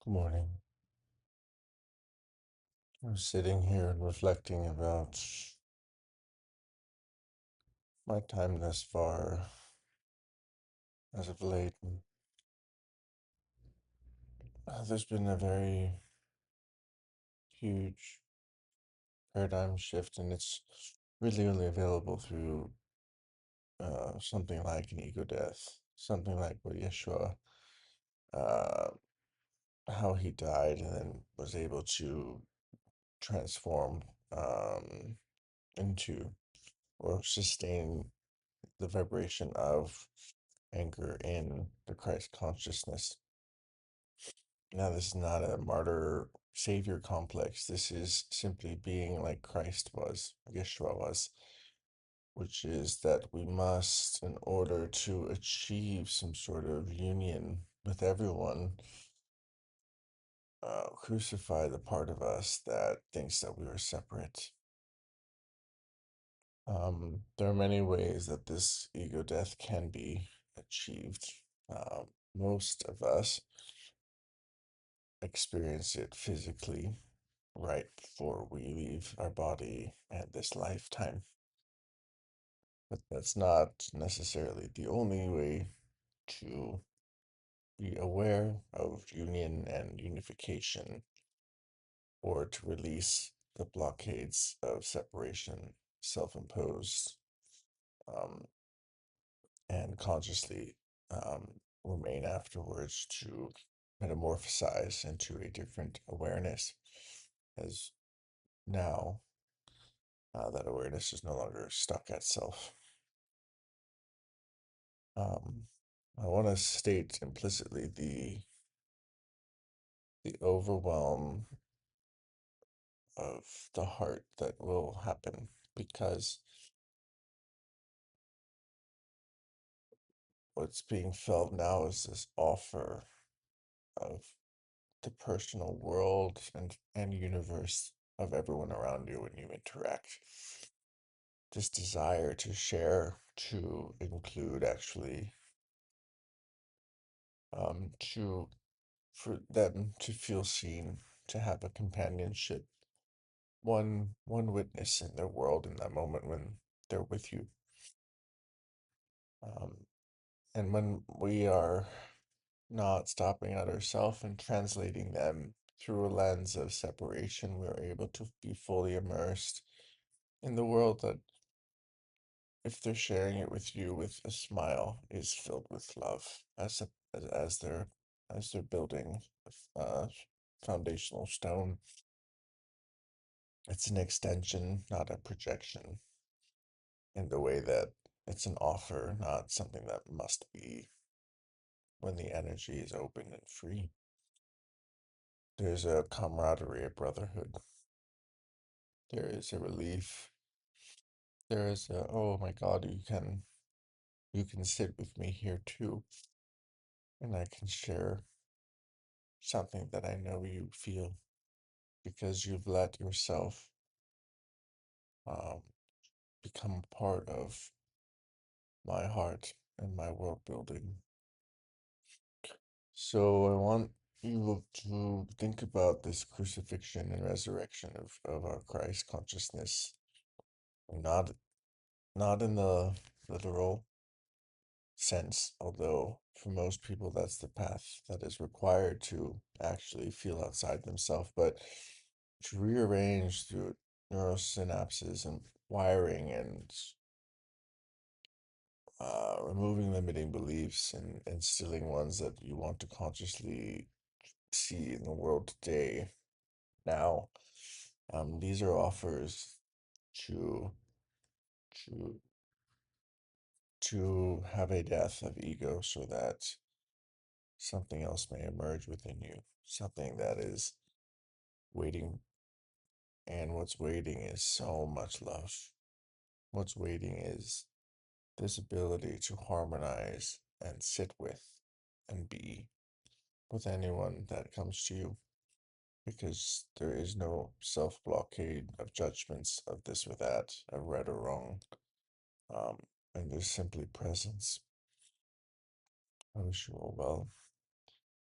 Good morning. I was sitting here and reflecting about my time thus far as of late. There's been a very huge paradigm shift, and it's really only available through something like an ego death, something like what Yeshua, uh, how he died and then was able to transform um, into or sustain the vibration of anger in the Christ consciousness. Now, this is not a martyr savior complex. This is simply being like Christ was, Yeshua was, which is that we must, in order to achieve some sort of union with everyone, crucify the part of us that thinks that we are separate. There are many ways that this ego death can be achieved. Most of us experience it physically right before we leave our body and this lifetime. But that's not necessarily the only way to be aware of union and unification or to release the blockades of separation, self imposed, um, and consciously remain afterwards to metamorphosize into a different awareness. As now, that awareness is no longer stuck at self. Um, I want to state implicitly the overwhelm of the heart that will happen because what's being felt now is this offer of the personal world and universe of everyone around you when you interact. This desire to share, to include, actually, to for them to feel seen, to have a companionship, one witness in their world in that moment when they're with you. Um, and when we are not stopping at ourselves and translating them through a lens of separation, we're able to be fully immersed in the world that, if they're sharing it with you with a smile, is filled with love as they're building a foundational stone. It's an extension, not a projection, in the way that it's an offer, not something that must be when the energy is open and free. There's a camaraderie, a brotherhood. There is a relief. There is a, oh my God, you can sit with me here too, and I can share something that I know you feel because you've let yourself um, become a part of my heart and my world building. So I want you to think about this crucifixion and resurrection of our Christ consciousness, not not in the literal sense, although for most people that's the path that is required to actually feel outside themselves, but to rearrange through neurosynapses and wiring and removing limiting beliefs and instilling ones that you want to consciously see in the world today, now. These are offers to to to have a death of ego so that something else may emerge within you, something that is waiting. And what's waiting is so much love. What's waiting is this ability to harmonize and sit with and be with anyone that comes to you, because there is no self blockade of judgments of this or that, of right or wrong. Um, and there's simply presence. I wish you all well.